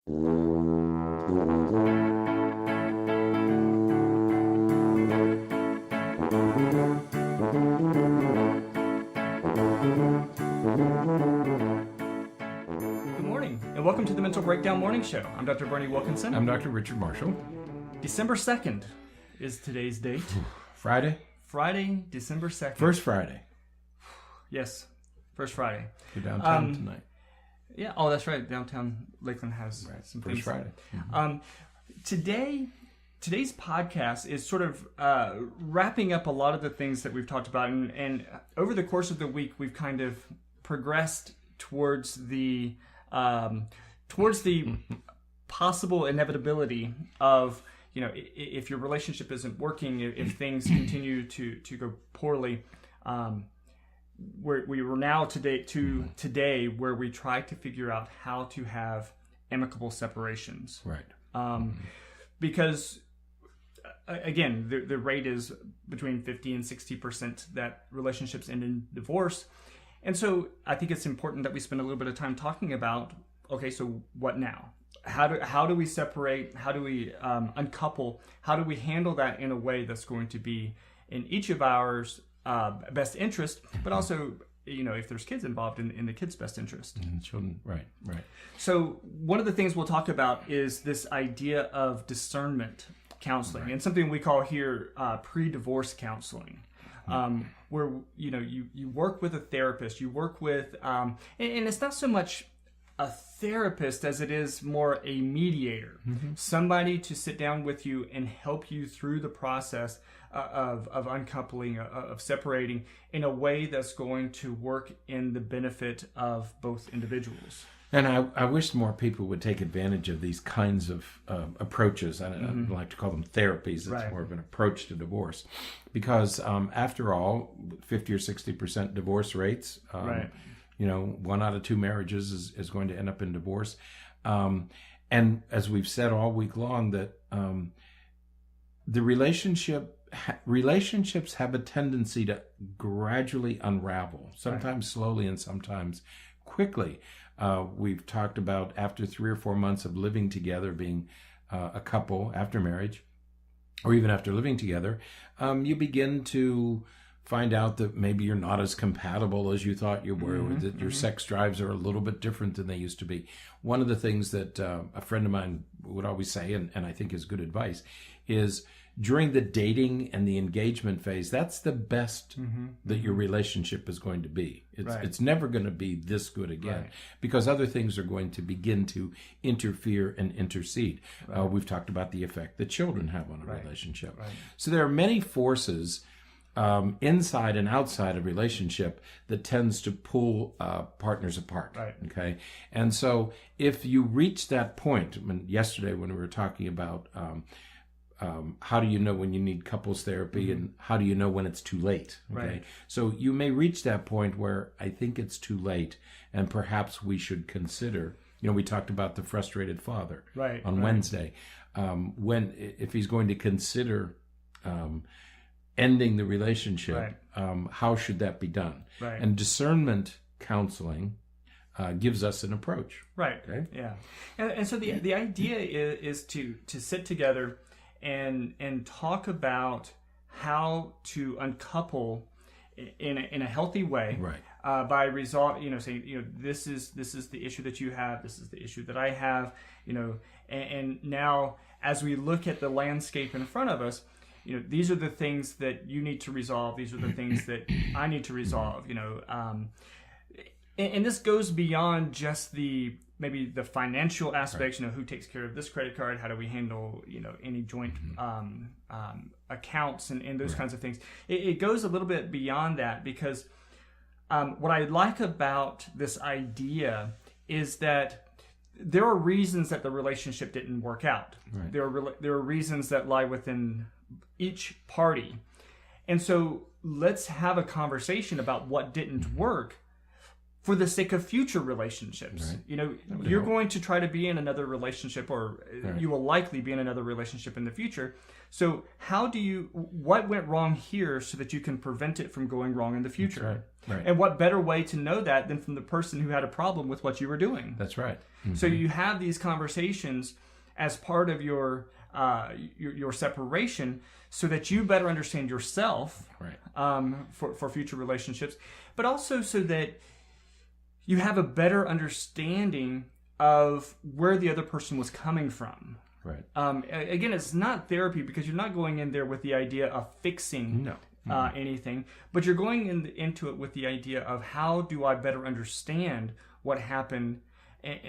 morning, and welcome to the Mental Breakdown Morning Show. I'm Dr. Bernie Wilkinson. I'm Dr. Richard Marshall. December 2nd is today's date. Friday? Friday, December 2nd. First Friday. Yes, first Friday. You're downtown tonight. Yeah, oh, that's right. Downtown Lakeland has some First things. Friday. Today's podcast is sort of wrapping up a lot of the things that we've talked about. And over the course of the week, we've kind of progressed towards the possible inevitability of, if your relationship isn't working, if things continue to go poorly, we were now today where we try to figure out how to have amicable separations. Right. Because again, the rate is between 50 and 60% that relationships end in divorce. And so I think it's important that we spend a little bit of time talking about, okay, so what now? How do we separate? How do we uncouple? How do we handle that in a way that's going to be in each of ours best interest, but also, if there's kids involved, in the kids' best interest. Children, right. So one of the things we'll talk about is this idea of discernment counseling, and something we call here pre-divorce counseling. Where you work with a therapist, you work with, and it's not so much a therapist as it is more a mediator, somebody to sit down with you and help you through the process of uncoupling, of separating in a way that's going to work in the benefit of both individuals. And I wish more people would take advantage of these kinds of approaches. I don't like to call them therapies. It's more of an approach to divorce. Because after all, 50 or 60% divorce rates, 1 out of 2 marriages is going to end up in divorce. And as we've said all week long, that the relationships have a tendency to gradually unravel, sometimes slowly and sometimes quickly. We've talked about after 3 or 4 months of living together, being a couple after marriage, or even after living together, you begin to find out that maybe you're not as compatible as you thought you were, or that your sex drives are a little bit different than they used to be. One of the things that a friend of mine would always say, and I think is good advice, is during the dating and the engagement phase, that's the best that your relationship is going to be. It's never going to be this good again, because other things are going to begin to interfere and intercede. We've talked about the effect that children have on a relationship. So there are many forces inside and outside a relationship that tends to pull partners apart. Okay, and so if you reach that point, yesterday when we were talking about how do you know when you need couples therapy, and how do you know when it's too late? Okay, so you may reach that point where I think it's too late, and perhaps we should consider. We talked about the frustrated father on Wednesday. If he's going to consider ending the relationship, how should that be done? And discernment counseling gives us an approach. Okay? Yeah. And so the idea is to sit together and talk about how to uncouple in a healthy way, by saying, this is the issue that you have, this is the issue that I have, and now as we look at the landscape in front of us, these are the things that you need to resolve. These are the things that I need to resolve. And this goes beyond just maybe the financial aspects. Who takes care of this credit card? How do we handle any joint accounts and those kinds of things? It goes a little bit beyond that, because what I like about this idea is that there are reasons that the relationship didn't work out. There are reasons that lie within each party, and so let's have a conversation about what didn't work, for the sake of future relationships. Right. You know, would you're help. going to try to be in another relationship, or you will likely be in another relationship in the future. So what went wrong here so that you can prevent it from going wrong in the future? Right. And what better way to know that than from the person who had a problem with what you were doing? That's right. So you have these conversations as part of your separation, so that you better understand yourself, Right. for future relationships, but also so that you have a better understanding of where the other person was coming from. Right. Again, it's not therapy, because you're not going in there with the idea of fixing anything, but you're going into it with the idea of how do I better understand what happened,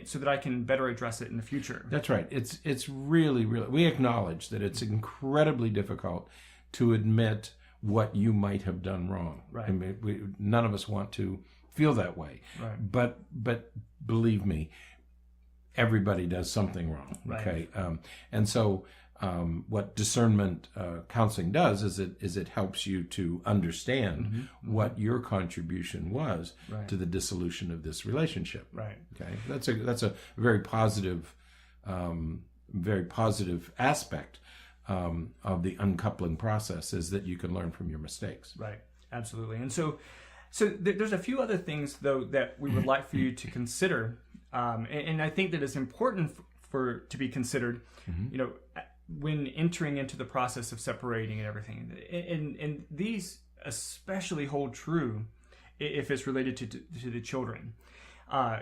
so that I can better address it in the future. That's right. It's really, we acknowledge that it's incredibly difficult to admit what you might have done wrong. Right. I mean, none of us want to feel that way. Right. But believe me, everybody does something wrong. Right. Okay. And so what discernment counseling does is it helps you to understand what your contribution was Right. to the dissolution of this relationship. Right. Okay, that's a very positive aspect of the uncoupling process, is that you can learn from your mistakes. Right. Absolutely. And so there's a few other things, though, that we would like for you to consider, and I think that it's important to be considered. You know, when entering into the process of separating and everything, and these especially hold true if it's related to the children,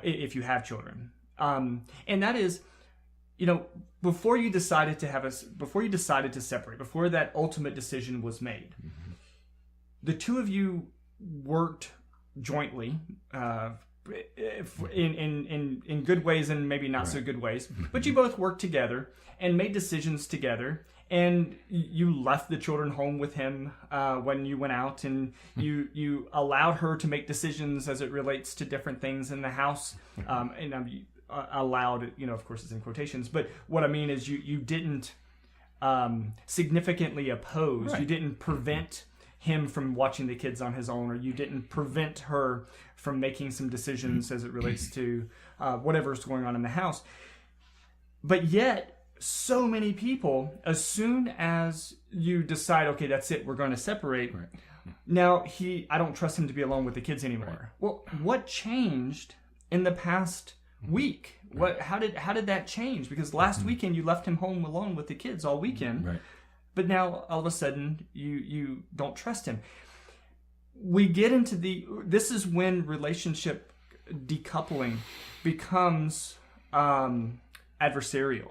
if you have children, and that is, you know, before you decided to separate, before that ultimate decision was made, the two of you worked jointly, in good ways and maybe not so good ways, but you both worked together and made decisions together, and you left the children home with him when you went out, and you allowed her to make decisions as it relates to different things in the house, and allowed, you know, of course it's in quotations, but what I mean is you didn't significantly oppose. Right. You didn't prevent him from watching the kids on his own, or you didn't prevent her from making some decisions as it relates to whatever's going on in the house. But yet, so many people, as soon as you decide, okay, that's it, we're going to separate, Right. now I don't trust him to be alone with the kids anymore. Right. Well, what changed in the past week? How did that change? Because last weekend you left him home alone with the kids all weekend. Right. But now all of a sudden you don't trust him. We get into this is when relationship decoupling becomes adversarial.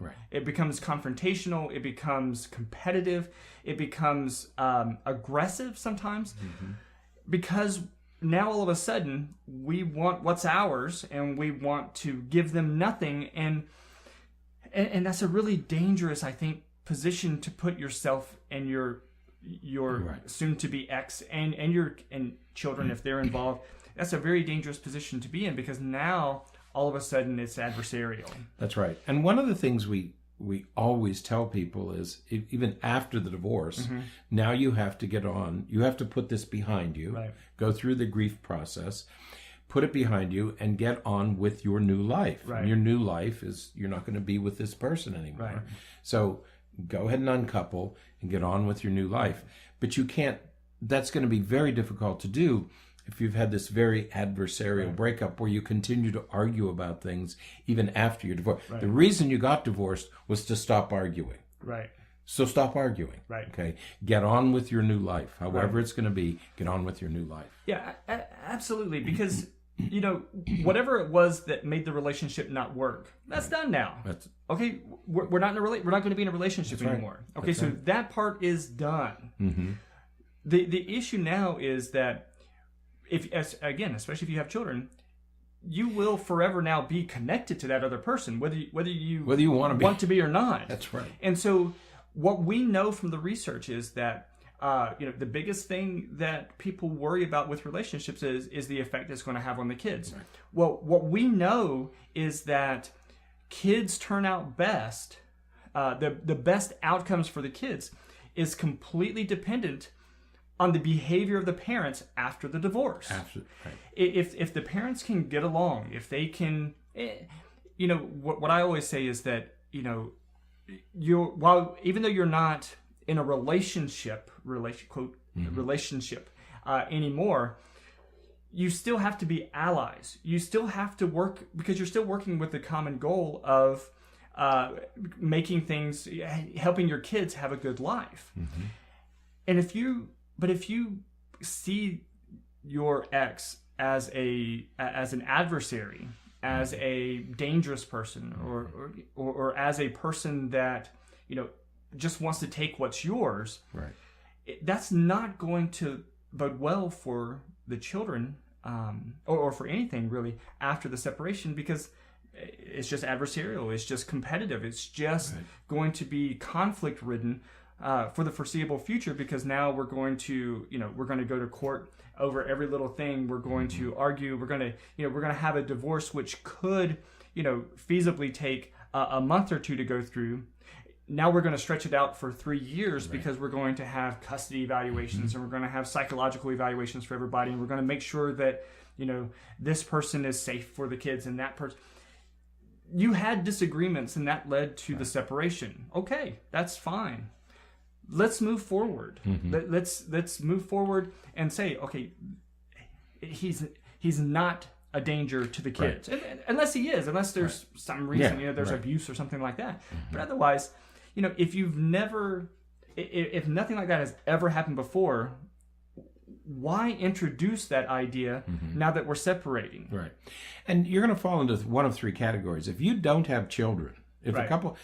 Right. It becomes confrontational. It becomes competitive. It becomes aggressive sometimes, because now all of a sudden we want what's ours, and we want to give them nothing, and that's a really dangerous, I think, position to put yourself and your Right. soon-to-be ex and your children, if they're involved. That's a very dangerous position to be in, because now all of a sudden it's adversarial. That's right. And one of the things we always tell people is, even after the divorce, now you have to you have to put this behind you, Right. go through the grief process, put it behind you, and get on with your new life. Right. And your new life is, you're not going to be with this person anymore. Right. So go ahead and uncouple and get on with your new life. But you can't, that's going to be very difficult to do if you've had this very adversarial breakup where you continue to argue about things even after your divorce. Right. The reason you got divorced was to stop arguing. Right. So stop arguing. Right. Okay. Get on with your new life. However it's going to be, get on with your new life. Yeah, absolutely. Because, you know, whatever it was that made the relationship not work, that's done now. That's Okay, we're not we're not going to be in a relationship right. anymore. Okay, That's so right. that part is done. The issue now is that especially if you have children, you will forever now be connected to that other person, whether you want to be or not. That's right. And so what we know from the research is that the biggest thing that people worry about with relationships is the effect it's going to have on the kids. Right. Well, what we know is that kids turn out best. The best outcomes for the kids is completely dependent on the behavior of the parents after the divorce. Absolutely. Right. If the parents can get along, if they can, what I always say is that, even though you're not in a relationship anymore, you still have to be allies. You still have to work, because you're still working with the common goal of making things, helping your kids have a good life. Mm-hmm. And if you see your ex as an adversary, as a dangerous person, or as a person that just wants to take what's yours, right, that's not going to bode well for the children, or for anything really after the separation, because it's just adversarial, it's just competitive, it's just going to be conflict ridden for the foreseeable future, because now we're going to go to court over every little thing. We're going to argue. We're going to have a divorce which could feasibly take a month or two to go through. Now we're going to stretch it out for 3 years, because we're going to have custody evaluations, and we're going to have psychological evaluations for everybody, and we're going to make sure that this person is safe for the kids, and that person. You had disagreements, and that led to the separation. Okay, that's fine. Let's move forward. Mm-hmm. Let's move forward and say, okay, he's not a danger to the kids, unless he is, unless there's some reason, there's abuse or something like that. Mm-hmm. But otherwise, if nothing like that has ever happened before, why introduce that idea now that we're separating? Right. And you're going to fall into one of three categories. If you don't have children, if a couple,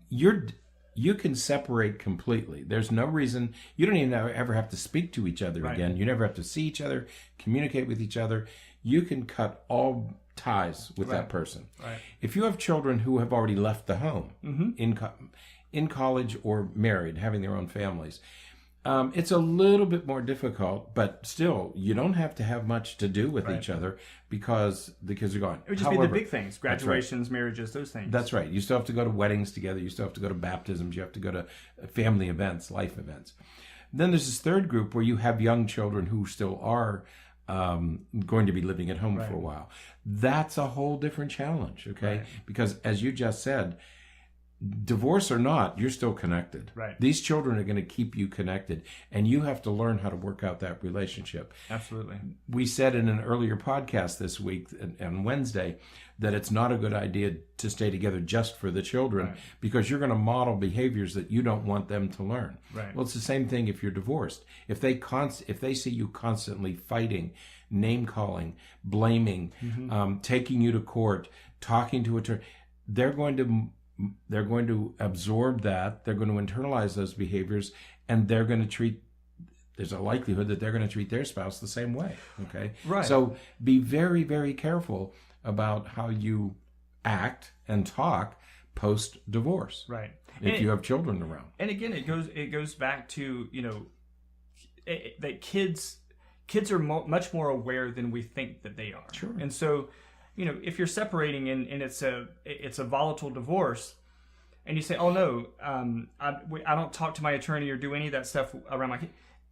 you can separate completely. There's no reason. You don't even ever have to speak to each other again. You never have to see each other, communicate with each other. You can cut all ties with that person. Right. If you have children who have already left the home, in college or married, having their own families, it's a little bit more difficult, but still, you don't have to have much to do with each other, because the kids are gone. It would just be the big things: graduations, marriages, those things. That's right. You still have to go to weddings together. You still have to go to baptisms. You have to go to family events, life events. Then there's this third group where you have young children who still are going to be living at home for a while. That's a whole different challenge, okay? Because as you just said, divorce or not, you're still connected. Right. These children are going to keep you connected, and you have to learn how to work out that relationship. Absolutely. We said in an earlier podcast this week, on Wednesday, that it's not a good idea to stay together just for the children, because you're going to model behaviors that you don't want them to learn. Right. Well, it's the same thing if you're divorced. If they see you constantly fighting, name calling, blaming, taking you to court, talking to attorney, they're going to absorb that. They're going to internalize those behaviors, and there's a likelihood that they're going to treat their spouse the same way. Okay. Right. So be very, very careful about how you act and talk post-divorce. Right. If you have children around. And again, it goes back to, that kids are much more aware than we think that they are. Sure. And so, if you're separating and it's a volatile divorce, and you say, "Oh no, I don't talk to my attorney or do any of that stuff around my kid,"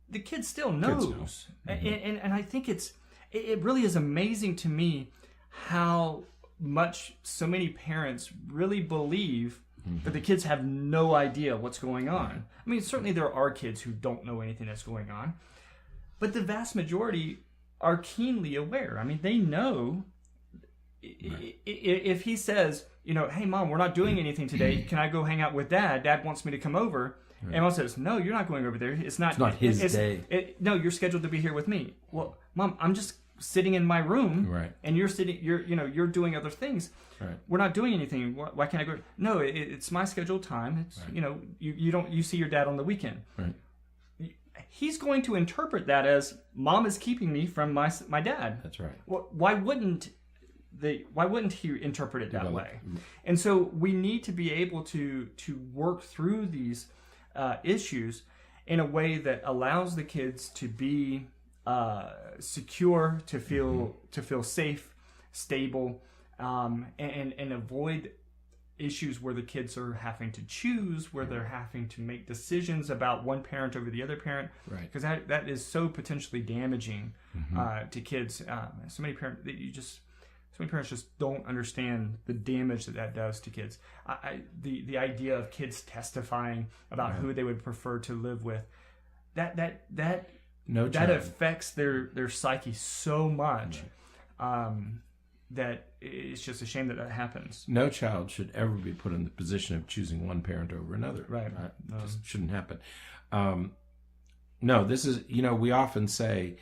the kid still knows. And I think it really is amazing to me how much so many parents really believe that the kids have no idea what's going on. I mean, certainly there are kids who don't know anything that's going on, but the vast majority are keenly aware. I mean, they know. If he says, "Hey mom, we're not doing anything today. Can I go hang out with dad? Dad wants me to come over." Right. And mom says, "No, you're not going over there. It's not his day. No, you're scheduled to be here with me." Well, mom, I'm just sitting in my room, and you're doing other things. Right. We're not doing anything. Why can't I go? No, it's my scheduled time. It's you see your dad on the weekend. Right. He's going to interpret that as mom is keeping me from my dad. That's right. Well, why wouldn't he interpret it that way? And so we need to be able to work through these issues in a way that allows the kids to be secure, to feel safe, stable, and avoid issues where the kids are having to choose, where they're having to make decisions about one parent over the other parent, Right. because that is so potentially damaging to kids. So many parents just don't understand the damage that does to kids. The idea of kids testifying about who they would prefer to live with, that affects their psyche so much. That it's just a shame that happens. No child should ever be put in the position of choosing one parent over another. Right. Just shouldn't happen. No, this is, we often say,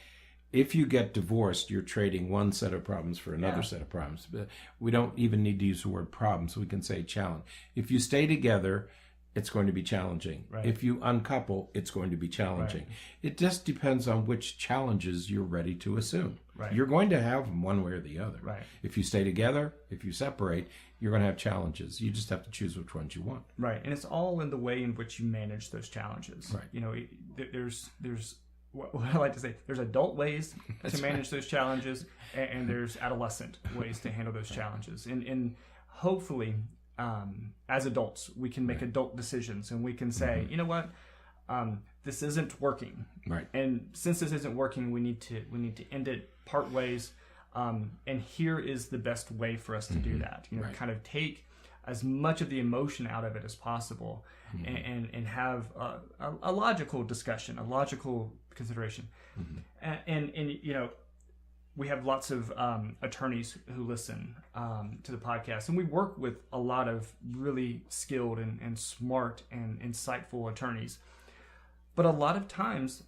if you get divorced, you're trading one set of problems for another set of problems. But we don't even need to use the word problem, so we can say challenge. If you stay together, it's going to be challenging. Right. If you uncouple, it's going to be challenging. Right. It just depends on which challenges you're ready to assume. Right. You're going to have them one way or the other. Right. If you stay together, if you separate, you're going to have challenges. You just have to choose which ones you want. Right, and it's all in the way in which you manage those challenges. Right. There's what I like to say, there's adult ways to manage those challenges, and there's adolescent ways to handle those challenges. And hopefully, as adults, we can make adult decisions, and we can say, you know what, this isn't working. Right. And since this isn't working, we need to end it, part ways. And here is the best way for us to do that. Right. Kind of take as much of the emotion out of it as possible, and have a logical discussion, a logical consideration. And we have lots of attorneys who listen to the podcast, and we work with a lot of really skilled and smart and insightful attorneys. But a lot of times,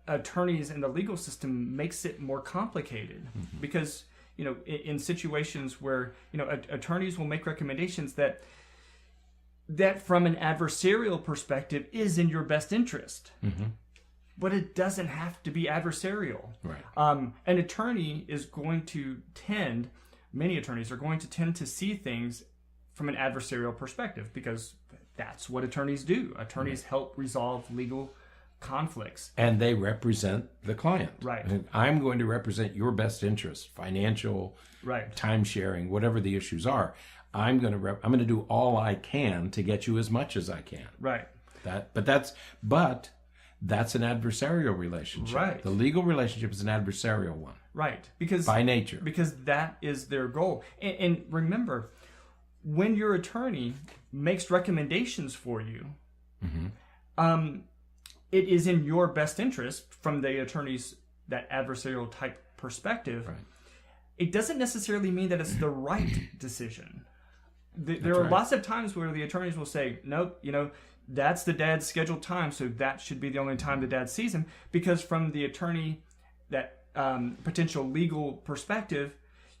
attorneys in the legal system makes it more complicated because, in situations where, attorneys will make recommendations that from an adversarial perspective is in your best interest. But it doesn't have to be adversarial. Right. An attorney is going to many attorneys are going to tend to see things from an adversarial perspective because that's what attorneys do. Attorneys help resolve legal conflicts. And they represent the client. Right. And I'm going to represent your best interest, financial, time sharing, whatever the issues are. I'm going to do all I can to get you as much as I can. Right. But that's an adversarial relationship. Right. The legal relationship is an adversarial one. Right. Because by nature. Because that is their goal. And remember, when your attorney makes recommendations for you, it is in your best interest from the attorney's, that adversarial type perspective. Right. It doesn't necessarily mean that it's the right decision. There are lots of times where the attorneys will say, nope, that's the dad's scheduled time, so that should be the only time the dad sees him, because from the attorney, that potential legal perspective,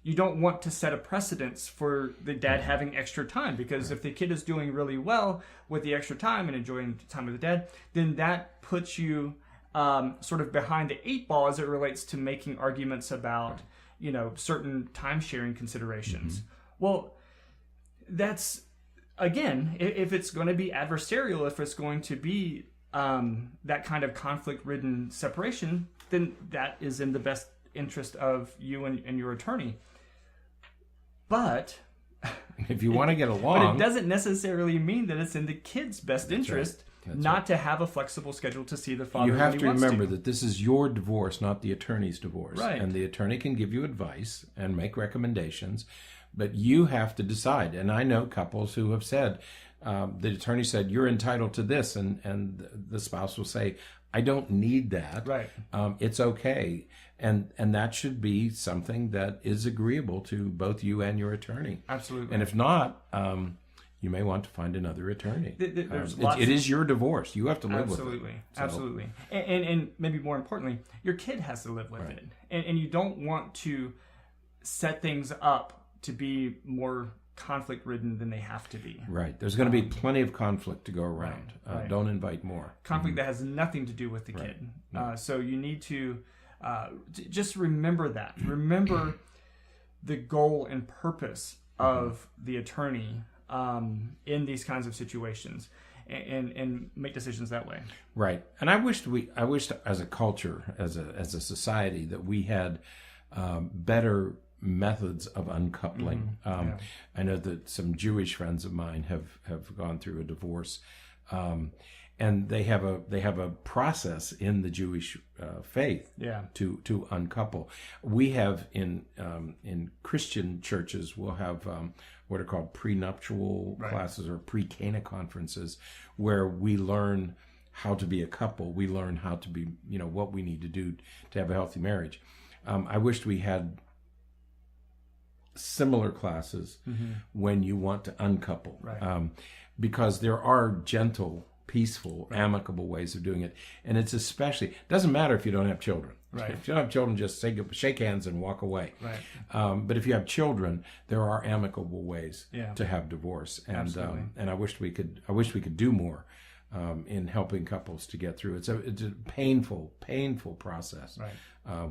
you don't want to set a precedence for the dad having extra time, because if the kid is doing really well with the extra time and enjoying time with the dad, then that puts you sort of behind the eight ball as it relates to making arguments about, certain time sharing considerations. Well, that's, again, if it's going to be adversarial, if it's going to be that kind of conflict-ridden separation, then that is in the best interest of you and your attorney. But if you want to get along, but it doesn't necessarily mean that it's in the kid's best interest not to have a flexible schedule to see the father. You have to remember that this is your divorce, not the attorney's divorce. Right. And the attorney can give you advice and make recommendations, but you have to decide. And I know couples who have said, the attorney said, you're entitled to this, and the spouse will say, I don't need that. Right. It's okay. And that should be something that is agreeable to both you and your attorney. Absolutely. And if not, you may want to find another attorney. It is your divorce. You have to live with it. Absolutely. And maybe more importantly, your kid has to live with it. And you don't want to set things up to be more conflict-ridden than they have to be. Right. There's going to be plenty of conflict to go around. Right. Don't invite more. Conflict that has nothing to do with the kid. So you need to just remember that. Remember the goal and purpose of the attorney in these kinds of situations, and make decisions that way. Right. And I wished as a culture, as a society, that we had better methods of uncoupling. I know that some Jewish friends of mine have gone through a divorce, and they have a process in the Jewish faith to uncouple. We have in Christian churches, we'll have what are called prenuptial classes or pre-Cana conferences, where we learn how to be a couple. We learn how to be, what we need to do to have a healthy marriage. I wished we had similar classes when you want to uncouple, because there are gentle, peaceful, amicable ways of doing it. And it's especially, doesn't matter if you don't have children. If you don't have children, just shake hands and walk away. But if you have children, there are amicable ways to have divorce. And and I wish we could do more in helping couples to get through. It's a painful process.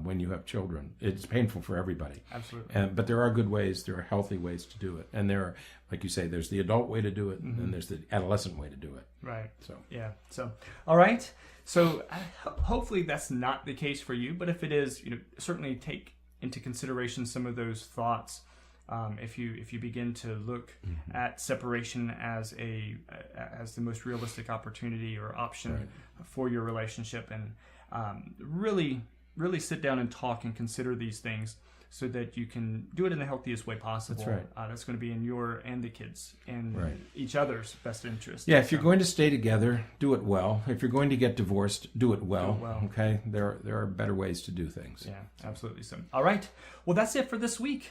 When you have children, it's painful for everybody. Absolutely. But there are good ways. There are healthy ways to do it, and there are, like you say, there's the adult way to do it, and then there's the adolescent way to do it. So all right. So hopefully that's not the case for you, but if it is, certainly take into consideration some of those thoughts. If you begin to look at separation as the most realistic opportunity or option for your relationship, and really sit down and talk and consider these things so that you can do it in the healthiest way possible. That's right. That's going to be in your and the kids and each other's best interest. Yeah, if you're going to stay together, do it well. If you're going to get divorced, do it well. Okay, there are better ways to do things. Yeah, absolutely. So, all right. Well, that's it for this week.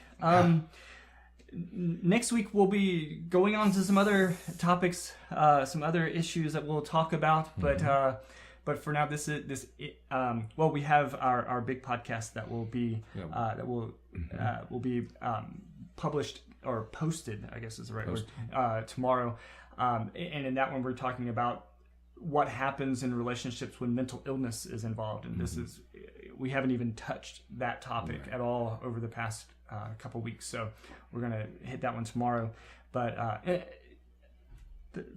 Next week we'll be going on to some other topics, some other issues that we'll talk about. But for now, we have our big podcast that will be will be published or posted, I guess is the right word, tomorrow. And in that one, we're talking about what happens in relationships when mental illness is involved, and we haven't even touched that topic at all over the past couple weeks. So we're gonna hit that one tomorrow, but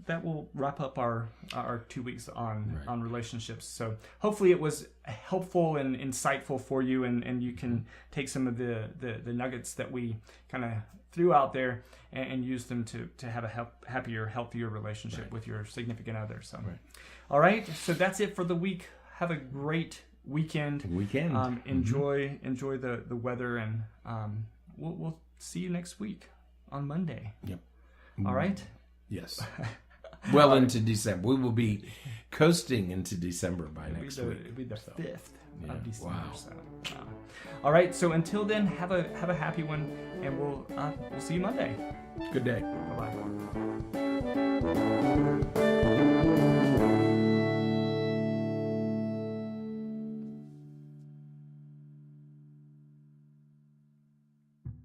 that will wrap up our 2 weeks on relationships. So hopefully it was helpful and insightful for you, and you can take some of the nuggets that we kind of threw out there and use them to have a happier, healthier relationship with your significant other. So, all right. So that's it for the week. Have a great weekend. Enjoy the weather, and we'll see you next week on Monday. Yep. All right. Yes. Well into December. We will be coasting into December by next week. It'll be the 5th of December. Wow. So, all right. So until then, have a happy one, and we'll see you Monday. Good day. Bye-bye.